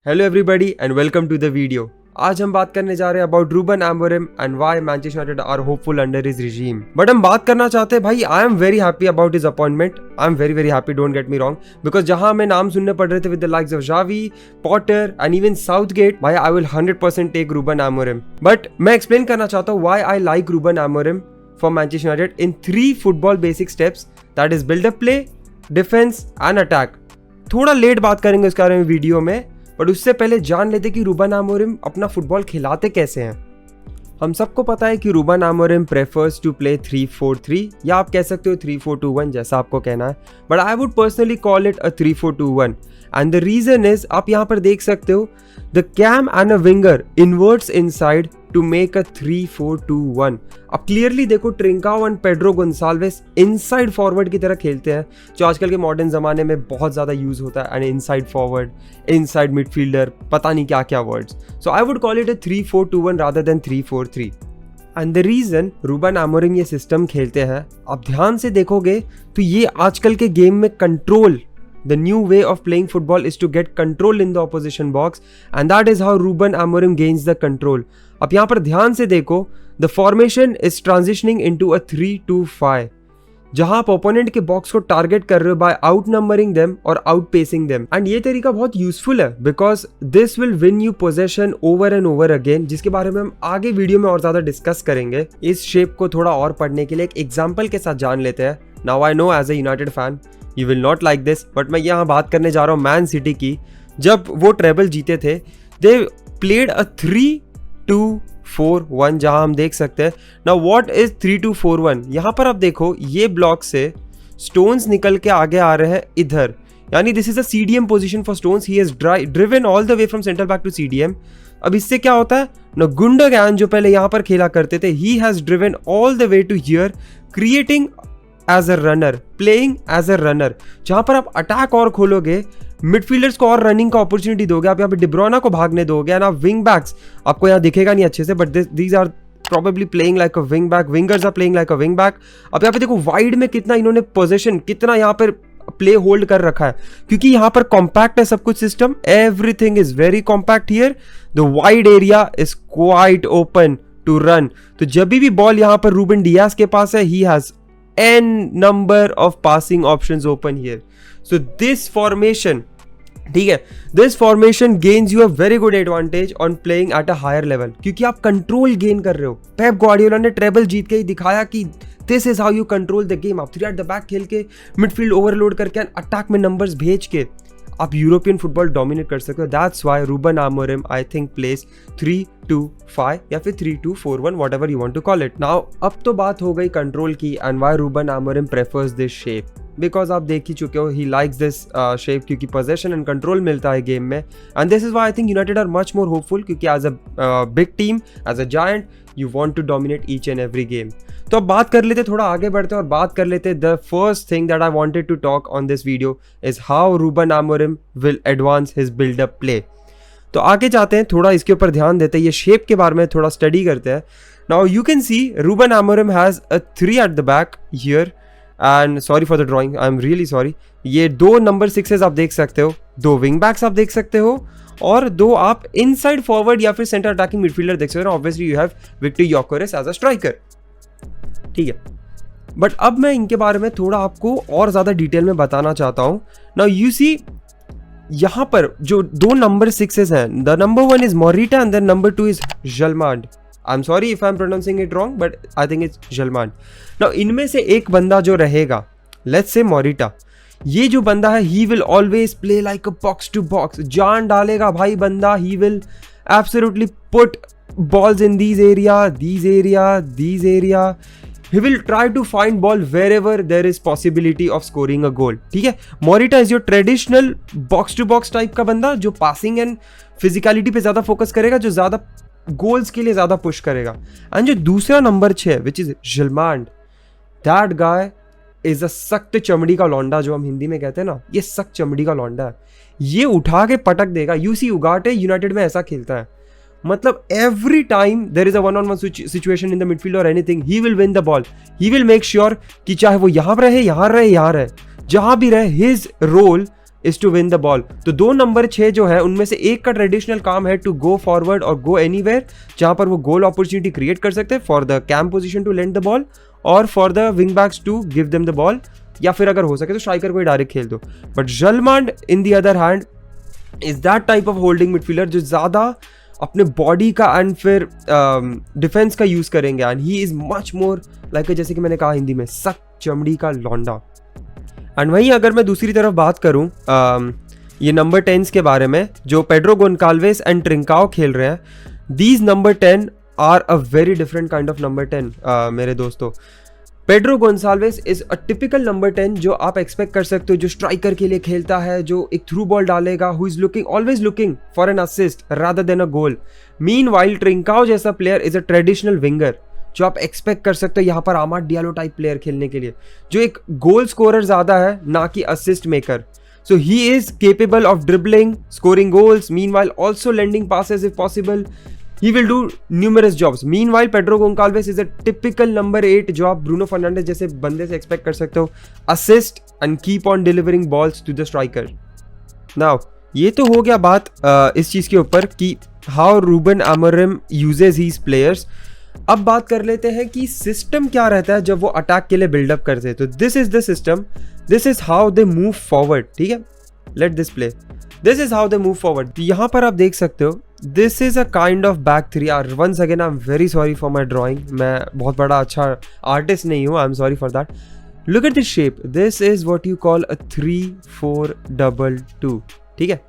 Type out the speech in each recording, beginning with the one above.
Hello everybody and welcome to the video. आज हम बात करने जा रहे हैं about Ruben Amorim and why Manchester United are hopeful under his regime. But हम बात करना चाहते हैं भाई, I am very happy about his appointment. I am very happy, don't get me wrong, because जहां हमें नाम सुनने पड़ रहे थे with the likes of Xavi, Potter and even Southgate, भाई I will 100% take Ruben Amorim. But मैं explain करना चाहता हूँ why I like Ruben Amorim for Manchester United in 3 football basic steps, that is build up play, defence and attack. थोड़ा late बात करेंगे उसके बारे में वीडियो में, बट उससे पहले जान लेते कि रूबन अमोरिम अपना फुटबॉल खिलाते कैसे हैं। हम सबको पता है कि Ruben Amorim prefers to play 3-4-3 या आप कह सकते हो 3-4-2-1, जैसा आपको कहना है, but I would personally call it a 3-4-2-1 and the reason is, आप यहाँ पर देख सकते हो the CAM and a winger inverts inside to make a 3-4-2-1। अब क्लियरली देखो, Trincao and Pedro Goncalves inside forward की तरह खेलते हैं, जो आजकल के मॉडर्न जमाने में बहुत ज्यादा यूज होता है, and inside forward, inside midfielder, पता नहीं क्या क्या words. So I would call it a 3-4-2-1 rather than 3-4-3। And the reason Ruben Amorim ये सिस्टम खेलते हैं, आप ध्यान से देखोगे तो ये आजकल के गेम में control, the new way of playing football is to get control in the opposition box and that is how Ruben Amorim gains the control. अब यहाँ पर ध्यान से देखो, the formation is transitioning into a 3-2-5, जहां आप opponent के box को टारगेट कर रहे हो बाय आउट नंबरिंग देम और आउट पेसिंग देम। एंड ये तरीका बहुत यूजफुल है because this will win you possession over and over again, जिसके बारे में हम आगे वीडियो में और ज्यादा डिस्कस करेंगे। इस शेप को थोड़ा और पढ़ने के लिए एक एग्जाम्पल के साथ जान लेते हैं। Now I know as a United fan you will not like this, but मैं यहाँ बात करने जा रहा हूँ मैन सिटी की। जब वो ट्रेबल जीते थे, दे प्लेड अ 3-2-4-1, जहां हम देख सकते हैं। Now what is 3-2-4-1? यहाँ पर आप देखो, ये ब्लॉक से स्टोन्स निकल के आगे आ रहे हैं इधर, यानी this is a CDM position for Stones. He has driven all the way from centre back to CDM। अब इससे क्या होता है ना, गुंडोगैन जो पहले यहाँ पर खेला करते थे, he has driven all the way to here, creating as a runner, playing as a runner. जहां पर आप अटैक और खोलोगे, मिडफील्डर्स को और रनिंग का अपॉर्चुनिटी दोगे, आप यहाँ पे डिब्रोना को भागने दोगे, एंड आप विंग बैक्स, आपको यहाँ दिखेगा नहीं अच्छे से, but these are probably playing like a wing back, wingers are playing like a wing back. अब यहाँ पे देखो वाइड में कितना इन्होंने पोजीशन, कितना यहाँ पर प्ले होल्ड कर रखा है, क्योंकि यहाँ पर कॉम्पैक्ट है सब कुछ system, everything is very compact here, the wide area is quite open to run. तो जब भी बॉल यहाँ पर रूबन डियास के पास है, he has n number of passing options open here. So this formation, ठीक है, this formation gains you a very good advantage on playing at a higher level, क्योंकि आप कंट्रोल गेन कर रहे हो। पेप ग्वार्डियोला ने ट्रेबल जीत के ही दिखाया कि this is how you control the game. आप 3 at the back खेल के, मिडफील्ड ओवरलोड करके, अटैक में नंबर्स भेज के आप यूरोपियन फुटबॉल डोमिनेट कर सकते हो। That's why Ruben Amorim I think plays 3-2-5 या फिर 3-2-4-1, whatever you want to call it. Now अब तो बात हो गई कंट्रोल की, and why Ruben Amorim prefers this shape, because आप देख ही चुके हो, ही लाइक्स दिस शेप, क्योंकि पोजेशन एंड कंट्रोल मिलता है गेम में। And this is why I think United are much more hopeful, क्योंकि as a big team, as a giant, you want to dominate each and every game. तो अब बात कर लेते, थोड़ा आगे बढ़ते और बात कर लेते, the first thing that I wanted to talk on this video is how Ruben Amorim will advance his build up play. तो आगे जाते हैं, थोड़ा इसके ऊपर ध्यान देते हैं, ये शेप के बारे में थोड़ा स्टडी करते हैं। Now you can see Ruben Amorim has a 3 at the back here, and sorry for the drawing, I am really sorry. ये 2 नंबर 6s आप देख सकते हो, 2 विंग बैक्स आप देख सकते हो, और 2 आप इनसाइड फॉरवर्ड या फिर सेंटर अटैकिंग मिडफील्डर देख सकते हो। Obviously you have Viktor Gyokeres as a striker, ठीक है। बट अब मैं इनके बारे में थोड़ा आपको और ज्यादा डिटेल में बताना चाहता हूं। नाउ यू सी, यहां पर जो 2 नंबर 6s हैं, the number 1 is Morita and the number 2 is Hjulmand. I am sorry if I am pronouncing it wrong, but I think it's Hjulmand. Now इनमें से एक बंदा जो रहेगा, लेट्स से मोरिटा, ये जो बंदा है, he will always play like a box to box, जान डालेगा भाई बंदा, he will absolutely put balls in these area, he will try to find ball wherever there is possibility of scoring a goal, ठीक है। Morita is your traditional box to box type का बंदा, जो passing and physicality पे ज्यादा focus करेगा, जो ज्यादा गोल्स के लिए ज्यादा पुश करेगा। एंड जो दूसरा number 6 which is Hjulmand, that guy is a सख्त चमड़ी का लौंडा, जो हम हिंदी में कहते हैं ना, ये सख्त चमड़ी का लौंडा है, ये उठा के पटक देगा। यूसी उगाटे यूनाइटेड में ऐसा खेलता है, मतलब every time there is a one-on-one situation in the midfield or anything, he will win the ball. He will make sure कि चाहे वो यहाँ रहे, जहाँ भी रहे, his role is to win the ball. तो 2 नंबर 6 जो है उनमें से एक का ट्रेडिशनल काम है टू गो फॉरवर्ड और गो एनीवेयर, जहां पर वो गोल अपॉर्चुनिटी क्रिएट कर सकते हैं for the CAM position to lend the ball और for the wing backs to give them the ball, या फिर अगर हो सके तो स्ट्राइकर को ही डायरेक्ट खेल दो। But Hjulmand in the other hand is that type of holding midfielder जो ज्यादा अपने बॉडी का एंड फिर डिफेंस का यूज करेंगे, and he is much more like, जैसे कि मैंने कहा हिंदी में, सख्त चमड़ी का लौंडा। एंड वहीं अगर मैं दूसरी तरफ बात करूं ये नंबर 10s के बारे में जो पेड्रो गोन्साल्वेस एंड ट्रिंकाओ खेल रहे हैं, these number 10 are a very different kind of number 10 मेरे दोस्तों। Pedro Goncalves is a typical number 10 जो आप एक्सपेक्ट कर सकते हो, जो स्ट्राइकर के लिए खेलता है, जो एक थ्रू बॉल डालेगा, who is looking always looking for an assist rather than a goal. Meanwhile Trincao जैसा player is a traditional winger जो आप एक्सपेक्ट कर सकते हो यहाँ पर आमाद डियालो टाइप प्लेयर खेलने के लिए, जो एक गोल स्कोरर ज्यादा है ना कि assist maker. So he is capable of dribbling, scoring goals, meanwhile also lending passes if possible. He will do numerous jobs. Meanwhile, Pedro Goncalves is a typical number 8 जो आप ब्रूनो फर्नांडिस जैसे बंदे से expect कर सकते हो, assist and keep on delivering balls to the striker. Now, ये तो हो गया बात इस चीज़ के ऊपर कि how Ruben Amorim uses his players. अब बात कर लेते हैं कि सिस्टम क्या रहता है जब वो अटैक के लिए बिल्डअप करते हैं। तो this is the system, this is how they move forward, ठीक है, let this play, this is how they move forward. यहाँ पर आप देख सकते हो this is a kind of back 3 यार। Once again I am very sorry for my drawing, मैं बहुत बड़ा अच्छा आर्टिस्ट नहीं हूँ, I am sorry for that. Look at this shape, this is what you call अ 3-4-2-2, ठीक है।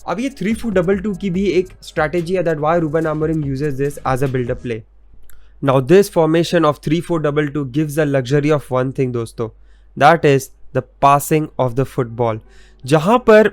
अब ये 3-4-2-2 की भी एक स्ट्रैटेजी है, that why Ruben Amorim uses this as a build up play. Now this formation of 3-4-2-2 gives the luxury of one thing दोस्तों, that is the passing of the football. जहाँ पर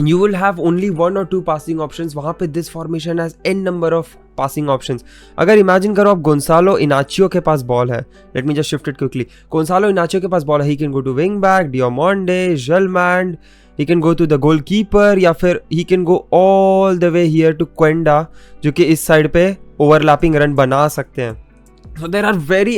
you will have only 1 or 2 passing options, वहाँ पे this formation has n number of passing options. अगर imagine करो आप Goncalo Inacio के पास बॉल है, let me just shift it quickly. Goncalo Inacio के पास बॉल है, he can go to wing back, Diomande, Gelmand, he can go to the goalkeeper, या फिर he can go all the way here to Quenda जो कि इस side पे overlapping run बना सकते हैं। So there are very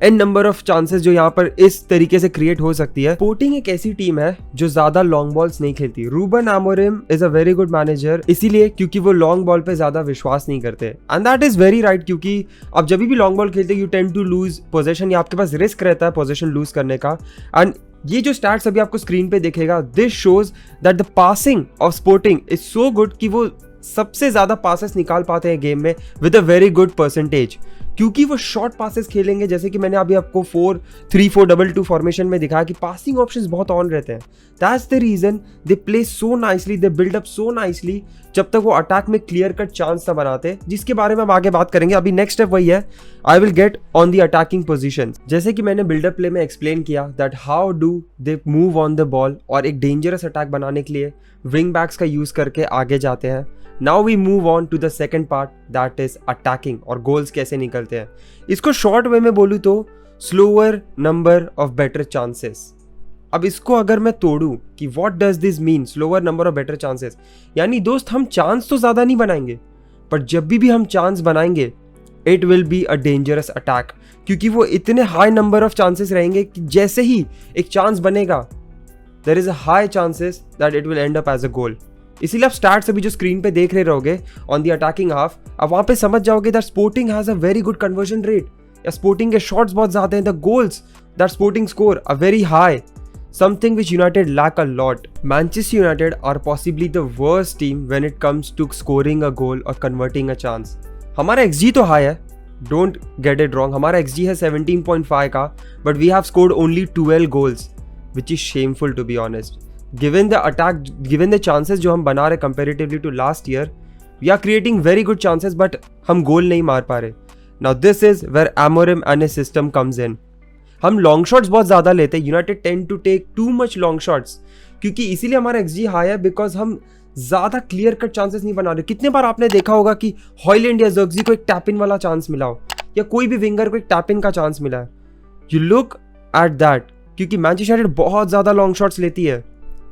n number of chances जो यहाँ पर इस तरीके से क्रिएट हो सकती है। स्पोर्टिंग एक ऐसी टीम है जो ज्यादा लॉन्ग बॉल्स नहीं खेलती। Ruben Amorim is a very good manager, इसीलिए क्योंकि वो लॉन्ग बॉल पे ज्यादा विश्वास नहीं करते, and that is very right, क्योंकि आप जब भी लॉन्ग बॉल खेलते you tend to lose position, या आपके पास रिस्क रहता है पोजीशन लूज करने का। एंड ये जो स्टैट्स अभी आपको स्क्रीन पे दिखेगा, this shows that the passing of sporting is so good कि वो सबसे ज्यादा पासेस निकाल पाते हैं गेम में with a very good percentage, क्योंकि वो शॉर्ट पासेस खेलेंगे। जैसे कि मैंने अभी आपको 4-3-4-2-2 फॉर्मेशन में दिखाया कि पासिंग ऑप्शंस बहुत ऑन रहते हैं। That's the reason they play so nicely, they build up so nicely, जब तक वो अटैक में क्लियर कट चांस ना बनाते, जिसके बारे में हम आगे बात करेंगे। अभी नेक्स्ट स्टेप वही है, I will get on the attacking position. जैसे कि मैंने बिल्डअप प्ले में एक्सप्लेन किया that how do they move on the ball, और एक डेंजरस अटैक बनाने के लिए विंग बैक्स का यूज करके आगे जाते हैं। Now we move on to the second part, that is attacking, और goals कैसे निकलते हैं। इसको शॉर्ट वे में बोलूँ तो slower number of better chances। अब इसको अगर मैं तोड़ूं कि what does this mean, slower number of better chances, यानी दोस्त हम चांस तो ज़्यादा नहीं बनाएंगे, पर जब भी हम चांस बनाएंगे it will be a dangerous attack, क्योंकि वो इतने हाई नंबर ऑफ चांसेस रहेंगे कि जैसे ही एक चांस बनेगा there is a high chances that it will end up as a goal। इसीलिए आप स्टार्ट अभी जो स्क्रीन पे देख रहे रहोगे ऑन द अटैकिंग हाफ, अब वहां पे समझ जाओगे that Sporting has a very good conversion rate, या स्पोर्टिंग के शॉट्स बहुत ज्यादा हैं, the goals that Sporting score are very high, something which United lack a lot. Manchester United are possibly the worst team when it comes to scoring a goal और converting a chance. हमारा xG तो high है, don't get it wrong, हमारा xG है 17.5 का, but we have scored only 12 goals which is shameful to be honest. Given the attack, given the chances जो हम बना रहे comparatively to last year, we are creating very good chances, but हम गोल नहीं मार पा रहे। Now this is where Amorim and his system comes in। हम लॉन्ग शॉट्स बहुत ज्यादा लेते हैं, United tend to take too much long shots, क्योंकि इसीलिए हमारा XG हाई है, बिकॉज हम ज्यादा क्लियर कट चांसेस नहीं बना रहे। कितने बार आपने देखा होगा कि हॉयलैंड या ज़र्क्ज़ी को एक टैप इन वाला चांस मिला हो, या कोई भी विंगर को एक टैप इन का चांस मिला है। यू लुक एट दैट, क्योंकि मैनचेस्टर यूनाइटेड बहुत ज्यादा लॉन्ग शॉट्स लेती है,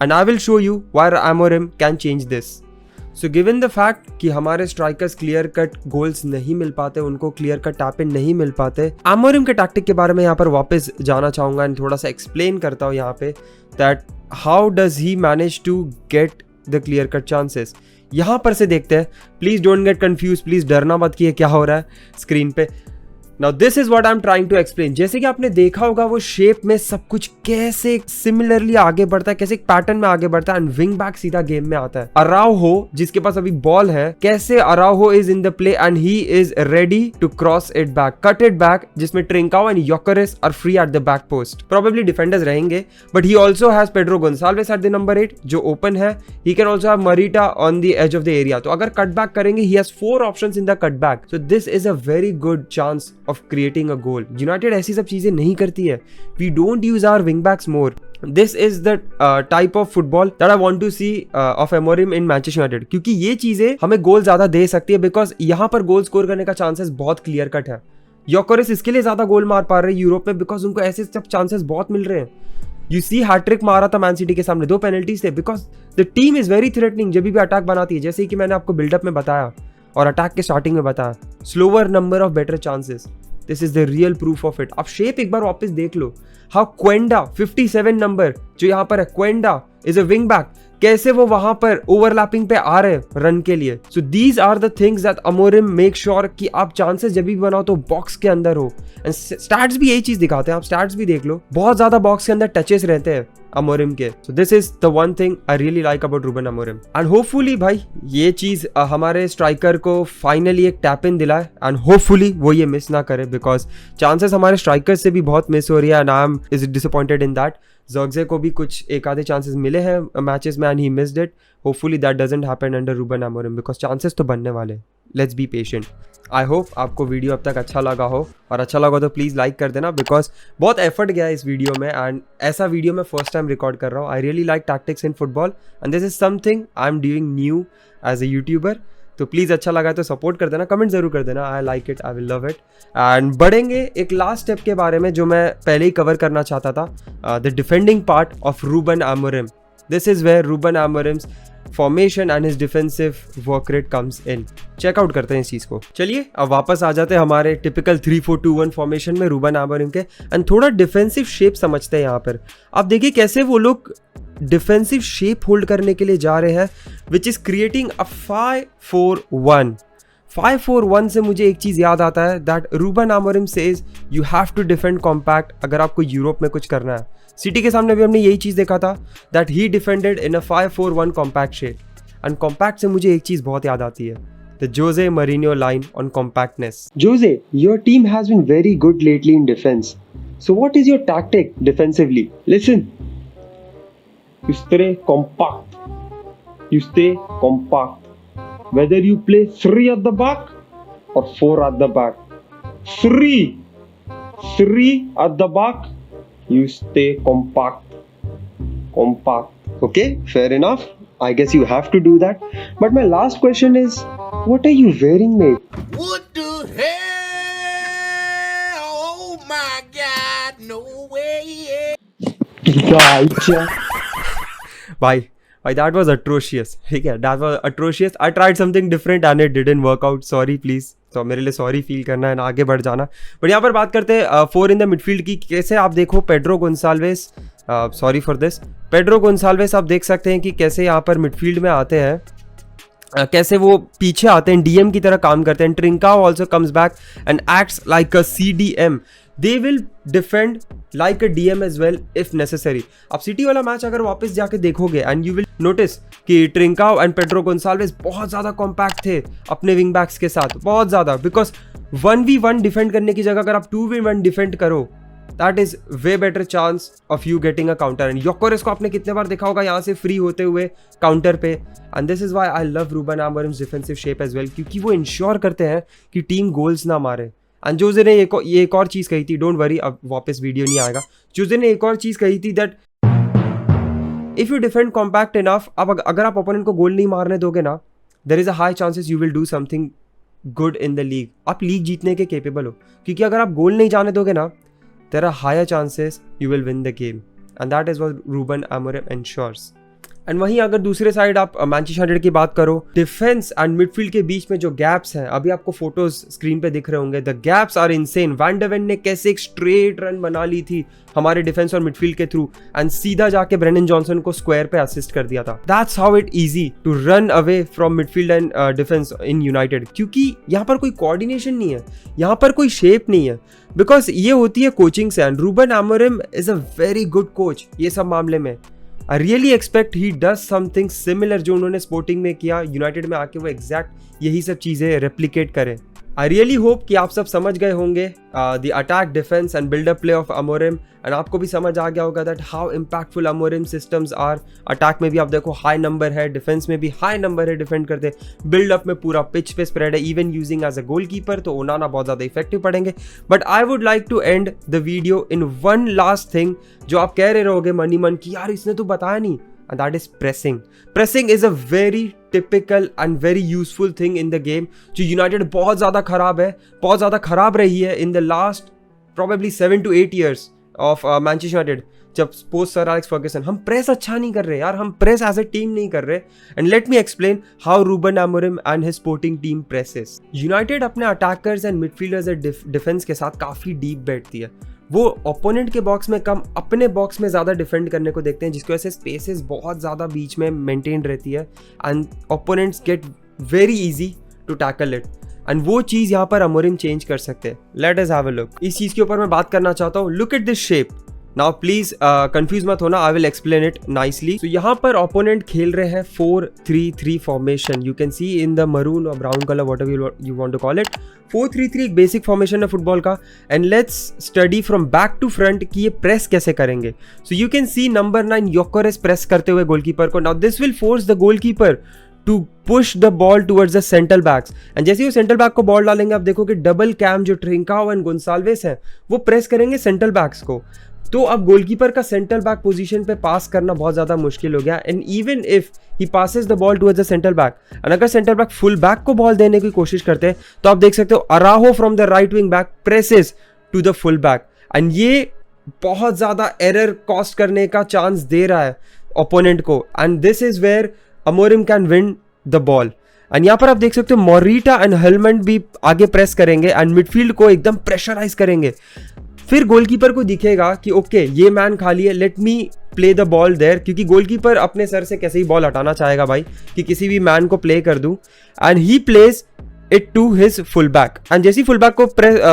and I will show you why Amorim can change this। So given the fact कि हमारे स्ट्राइकर्स क्लियर कट गोल्स नहीं मिल पाते, उनको क्लियर कट टैप इन नहीं मिल पाते, अमोरिम के टैक्टिक के बारे में यहाँ पर वापस जाना चाहूंगा एंड थोड़ा सा एक्सप्लेन करता हूँ यहाँ पे that how does he manage to get the clear cut chances. यहाँ पर से देखते हैं, please don't get confuse, please डरना मत कि क्या हो रहा है स्क्रीन पे। Now this is what I am trying to explain. जैसे कि आपने देखा होगा वो शेप में सब कुछ कैसे सिमिलरली आगे बढ़ता है, कैसे एक पैटर्न में आगे बढ़ता है एंड विंग बैक सीधा गेम में आता है। अराउहो जिसके पास अभी बॉल है, कैसे Araujo is in the play and he is ready to cross it back, cut it back, जिसमें Trincao and Gyokeres are free at the back post. Probably defenders रहेंगे but he also has Pedro Goncalves at the number 8 जो open है। He can also have Morita on the edge of the area. तो अगर cut back करेंगे, he has 4 options in the cut back. So this is a very good chance of creating a goal. United ऐसी सब चीजें नहीं करती है। We don't use our wing backs more. This is the type of football that I want to see of Amorim in Manchester United. क्योंकि ये चीजें हमें गोल ज्यादा दे सकती है बिकॉज यहाँ पर गोल स्कोर करने का चांसेस बहुत क्लियर कट है। योकेरेस इसके लिए ज्यादा गोल मार पा रहे हैं यूरोप में बिकॉज उनको ऐसे सब चांसेस बहुत मिल रहे हैं। यू सी हैट्रिक मारा था मैन सिटी के सामने, 2 पेनल्टीज थे because the team is very threatening जब भी अटैक बनाती है, जैसे कि मैंने आपको बिल्डअप में बताया और अटैक के स्टार्टिंग में बताया। Slower number of better chances, this is the real proof of it. आप शेप एक बार वापस देख लो, हाउ क्वेंडा 57 नंबर जो यहाँ पर है, क्वेंडा इज अ विंग बैक, कैसे वो वहां पर ओवरलैपिंग पे आ रहे रन के लिए। So these are the things that Amorim make sure कि आप चांसेस जब भी बनाओ तो बॉक्स के अंदर हो। एंड स्टैट्स भी यही चीज दिखाते हैं, आप स्टैट्स भी देख लो, बहुत ज्यादा बॉक्स के अंदर टचेस रहते हैं अमोरिम के। So this is the one thing I really like about Ruben Amorim and hopefully भाई ये चीज हमारे स्ट्राइकर को फाइनली एक टैप इन दिलाए एंड होपफुली वो ये मिस ना करे बिकॉज चांसेस हमारे स्ट्राइकर से भी बहुत मिस हो रही है and I am is disappointed in that. Zirkzee को भी कुछ एक आधे चांसेस मिले हैं मैचेस में and he missed it. Hopefully that doesn't happen under Ruben Amorim because chances तो बनने वाले। Let's be patient. I hope आपको वीडियो अब तक अच्छा लगा हो और अच्छा लगा तो प्लीज़ लाइक कर देना बिकॉज बहुत एफर्ट गया है इस वीडियो में एंड ऐसा वीडियो मैं फर्स्ट टाइम रिकॉर्ड कर रहा हूँ। I really like tactics in football and this is something I am doing new as a YouTuber. तो प्लीज़ अच्छा लगा है तो सपोर्ट कर देना, कमेंट जरूर कर देना। I like it, I will love it. And बढ़ेंगे एक लास्ट स्टेप के बारे में जो मैं पहले ही कवर करना चाहता था, the defending part of Ruben Amorim. This is where Ruben Amorim's formation and his defensive work rate comes in. Check out करते हैं इस चीज़ को। चलिए अब वापस आ जाते हैं हमारे टिपिकल 3-4-2-1 फॉर्मेशन में रूबन अमोरिम के एंड थोड़ा डिफेंसिव शेप समझते हैं यहाँ पर। आप देखिए कैसे वो लोग डिफेंसिव शेप होल्ड करने के लिए जा रहे हैं विच इज क्रिएटिंग अ 5-4-1। 5-4-1 से मुझे एक चीज याद आता है that Ruben Amorim says you have to defend compact अगर आपको यूरोप में कुछ करना है। सिटी के सामने भी हमने यही चीज देखा था that he defended in a 5-4-1 compact shape and compact से मुझे एक चीज बहुत याद आती है, the Jose Mourinho line on compactness. Jose, your team has been very good lately in defence, so what is your tactic defensively? Listen, you stay compact. You stay compact. Whether you play 3 at the back or 4 at the back. 3 at the back. You stay compact. Compact. Okay, fair enough. I guess you have to do that. But my last question is, what are you wearing, mate? What the hell? Oh my God, no way. Gotcha. भाई that was atrocious, ठीक है, that was atrocious. I tried something different and it didn't work out. Sorry please. तो मेरे लिए sorry feel करना है ना, आगे बढ़ जाना। बट यहाँ पर बात करते हैं 4 इन द मिडफील्ड की। कैसे आप देखो Pedro Gonsalves, sorry for this, Pedro Gonsalves आप देख सकते हैं कि कैसे यहाँ पर मिडफील्ड में आते हैं, कैसे वो पीछे आते हैं, डीएम की तरह काम करते हैं। Trincao also comes back and acts like a CDM. They will defend like a DM as well if necessary. आप सिटी वाला मैच अगर वापस जाके देखोगे एंड यू विल नोटिस कि ट्रिंकाओ एंड पेड्रो गोंसाल्वेस बहुत ज़्यादा कॉम्पैक्ट थे अपने विंग बैक्स के साथ, बहुत ज़्यादा, बिकॉज 1v1 डिफेंड करने की जगह अगर आप 2v1 डिफेंड करो that is way better chance of you getting a counter. And Gyokeres को आपने कितने बार देखा होगा यहाँ से फ्री होते हुए काउंटर पे। And this is why I love Ruben Amorim's defensive shape as well, क्योंकि वो इंश्योर करते हैं कि टीम गोल्स ना मारे। एंड जोसे ने ये एक और चीज़ कही थी, डोंट वरी अब वापस वीडियो नहीं आएगा। जोसे ने एक और चीज़ कही थी that if you defend compact enough, अब अगर आप ओपोनेंट को गोल नहीं मारने दोगे ना, there is a high chances you will do something good in the league. आप लीग जीतने के केपेबल हो, क्योंकि अगर आप गोल नहीं जाने दोगे ना, there are higher chances you will win the game, and that is what Ruben Amorim ensures. And वहीं अगर दूसरे साइड आप मैनचेस्टर यूनाइटेड की बात करो, डिफेंस एंड मिडफील्ड के बीच में जो गैप्स हैं, अभी आपको फोटोज स्क्रीन पे दिख रहे होंगे, the gaps are insane. Van de Ven ने कैसे एक स्ट्रेट रन बना ली थी हमारे डिफेंस और मिडफील्ड के थ्रू एंड सीधा जाके ब्रेंडन जॉनसन को स्क्वायर पे असिस्ट कर दिया था। That's how it easy to run away from midfield and defence in United, क्योंकि यहाँ पर कोई कोऑर्डिनेशन नहीं है, यहाँ पर कोई शेप नहीं है, बिकॉज ये होती है कोचिंग से। And Ruben Amorim is a very good coach ये सब मामले में। I really expect he does something similar जो उन्होंने स्पोर्टिंग में किया, यूनाइटेड में आके वो एग्जैक्ट यही सब चीज़ें रेप्लिकेट करें। आई रियली होप कि आप सब समझ गए होंगे the attack, defence and build up play of Amorim, and आपको भी समझ आ गया होगा that how impactful Amorim systems are. Attack में भी आप देखो हाई नंबर है, डिफेंस में भी हाई नंबर है डिफेंड करते, बिल्डअप में पूरा पिच पे स्प्रेड है, even using as a goalkeeper, तो ओनाना बहुत ज़्यादा इफेक्टिव पड़ेंगे। But I would like to end the video in one last thing जो आप कह रहे रहोगे मनी मन कि यार इसने तो बताया नहीं, and that is pressing. Pressing is a very typical and very useful thing in the game जो यूनाइटेड बहुत ज़्यादा खराब है, बहुत ज़्यादा खराब रही है in the last probably 7 to 8 years of Manchester United। जब पोस्ट सर एलेक्स फर्ग्यूसन, हम प्रेस अच्छा नहीं कर रहे यार, हम प्रेस एज ए टीम नहीं कर रहे। And let me explain how Ruben Amorim and his Sporting team presses. United अपने attackers and midfielders and defence के साथ काफ़ी डीप बैठती है, वो ओपोनेंट के बॉक्स में कम अपने बॉक्स में ज़्यादा डिफेंड करने को देखते हैं, जिसकी वजह से स्पेसेस बहुत ज़्यादा बीच में मेंटेन रहती है and opponents get very easy to tackle it. And वो चीज़ यहाँ पर अमोरिम चेंज कर सकते हैं। Let us have a look. इस चीज़ के ऊपर मैं बात करना चाहता हूँ। Look at this shape. Now please confuse मत होना, I will explain it nicely. तो यहाँ पर ओपोनेंट खेल रहे हैं 4-3-3 formation. You can see in the maroon और brown colour, what ever you want to call it. 4-3-3 एक बेसिक फॉर्मेशन है फुटबॉल का। And let's study from back to front कि ये प्रेस कैसे करेंगे। So you can see number 9 Gyokeres press करते हुए गोलकीपर को। Now this will force the goalkeeper to push the ball towards the central backs. And जैसे ही वो सेंट्रल बैक को बॉल डालेंगे, आप देखो कि डबल कैम जो ट्रिंकाओ एंड गोंसाल्वेस हैं वो प्रेस करेंगे सेंट्रल बैक्स को। तो अब गोलकीपर का सेंट्रल बैक पोजीशन पे पास करना बहुत ज़्यादा मुश्किल हो गया। And even if he passes the ball towards the central back, and अगर सेंट्रल बैक फुल बैक को बॉल देने की कोशिश करते हैं, तो आप देख सकते हो Araujo from the right wing back presses to the full back. And ये बहुत ज़्यादा एरर कॉस्ट करने का चांस दे रहा है ओपोनेंट को। And this is where Amorim can win the ball. And यहाँ पर आप देख सकते हो मोरिटा एंड हेलमेंट भी आगे प्रेस करेंगे एंड मिडफील्ड को एकदम प्रेशराइज करेंगे। फिर गोलकीपर को दिखेगा कि ओके ये मैन खाली है, let me play the ball there, क्योंकि गोलकीपर अपने सर से कैसे ही बॉल हटाना चाहेगा भाई कि किसी भी मैन को प्ले कर दूं। And he plays it to his full back. And जैसे ही फुल बैक को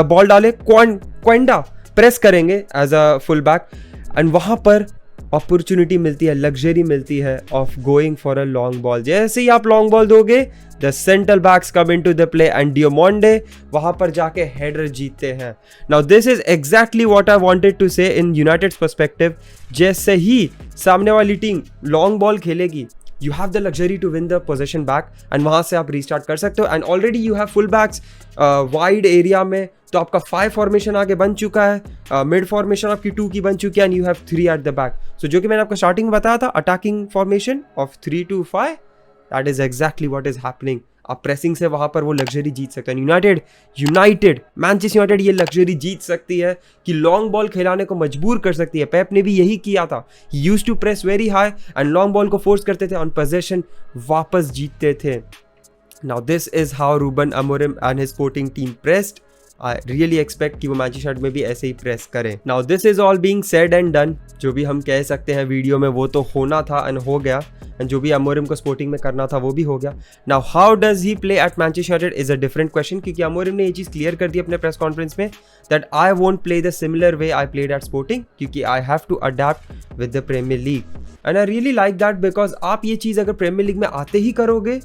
बॉल डाले, क्वेंडा प्रेस करेंगे as a full back. And वहां पर अपॉर्चुनिटी मिलती है, लग्जरी मिलती है of going for a long ball. जैसे ही आप लॉन्ग बॉल दोगे, the central backs come into the play and Diomande वहां पर जाके हेडर जीतते हैं। Now this is exactly what I wanted to से इन यूनाइटेड पर्सपेक्टिव। जैसे ही सामने वाली टीम लॉन्ग बॉल खेलेगी, you have the luxury to win the possession back and वहाँ से आप restart कर सकते हो। and already you have full backs wide area में, तो आपका 5 formation आगे बन चुका है, mid formation आपकी 2 की बन चुकी है, and you have 3 at the back। so जो कि मैंने आपको starting में बताया था, attacking formation of 3-2-5, that is exactly what is happening। आप प्रेसिंग से वहां पर वो लग्जरी जीत सकते हैं। यूनाइटेड मैनचेस्टर यूनाइटेड ये लग्जरी जीत सकती है कि लॉन्ग बॉल खिलाने को मजबूर कर सकती है। पेप ने भी यही किया था, he used to press very high and long ball को फोर्स करते थे, ऑन पोजेशन वापस जीतते थे। Now this is how Ruben Amorim and his Sporting team pressed. I really expect कि वो मैनचेस्टर यूनाइटेड में भी ऐसे ही प्रेस करें। Now this is all being said and done. जो भी हम कह सकते हैं वीडियो में वो तो होना था एंड हो गया, एंड जो भी अमोरिम को स्पोर्टिंग में करना था वो भी हो गया। Now how does he play at Manchester United is a different question, क्योंकि अमोरिम ने ये चीज़ क्लियर कर दी अपने प्रेस कॉन्फ्रेंस में that I won't play the similar way I played at Sporting, क्योंकि I have to adapt with the Premier League. And I really like that, because आप ये चीज़ अगर प्रीमियर लीग में आते ही करोगे,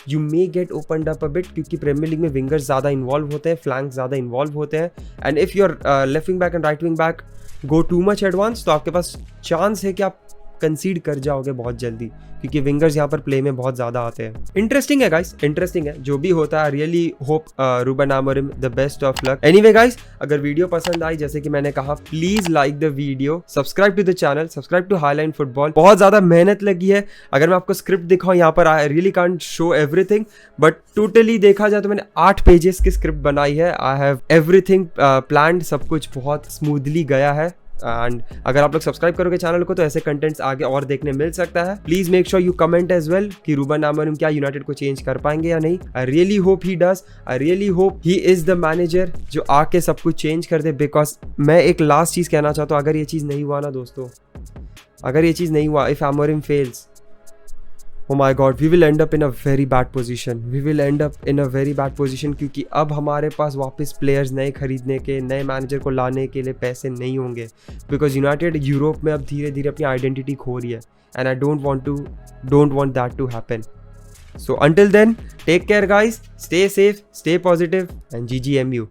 you may gate opened up a bit, क्योंकि premiere league में wingers ज़्यादा इन्वॉल्व होते हैं, फ्लैंक्स ज़्यादा इन्वॉल्व होते हैं। And if your left wing back and right wing back go too much advance, तो आपके पास चांस है कि आप कंसीड कर जाओगे बहुत जल्दी, क्योंकि विंगर्स यहाँ पर प्ले में बहुत ज़्यादा आते हैं। इंटरेस्टिंग है गाइस, इंटरेस्टिंग है जो भी होता है। Really hope Ruben Amorim the best of luck. Anyway guys, अगर वीडियो पसंद आई, जैसे कि मैंने कहा, please like the video, subscribe to the channel, subscribe to Highline Football. बहुत ज़्यादा मेहनत लगी है। अगर मैं आपको स्क्रिप्ट दिखाऊँ यहाँ पर, I really can't show everything, but totally देखा जाए तो मैंने 8 पेजेस की स्क्रिप्ट बनाई है। आई हैव एवरीथिंग प्लान्ड, सब कुछ बहुत स्मूथली गया है। एंड अगर आप लोग सब्सक्राइब करोगे चैनल को तो ऐसे कंटेंट्स आगे और देखने मिल सकता है. Please make sure you comment as well कि रूबन अमोरिम क्या यूनाइटेड को चेंज कर पाएंगे या नहीं. I really hope he does. I really hope he is the manager जो आके सब कुछ चेंज कर दे. बिकॉज मैं एक लास्ट चीज कहना चाहता हूँ, अगर ये चीज नहीं हुआ ना दोस्तों, अगर ये चीज नहीं हुआ, if Amorim fails, oh my god, we will end up in a very bad position. We will end up in a very bad position क्योंकि अब हमारे पास वापस प्लेयर्स नए खरीदने के, नए मैनेजर को लाने के लिए पैसे नहीं होंगे. बिकॉज यूनाइटेड यूरोप में अब धीरे धीरे अपनी आइडेंटिटी खो रही है. And I don't want that to happen. So until then, take care guys, stay safe, stay positive and GGMU.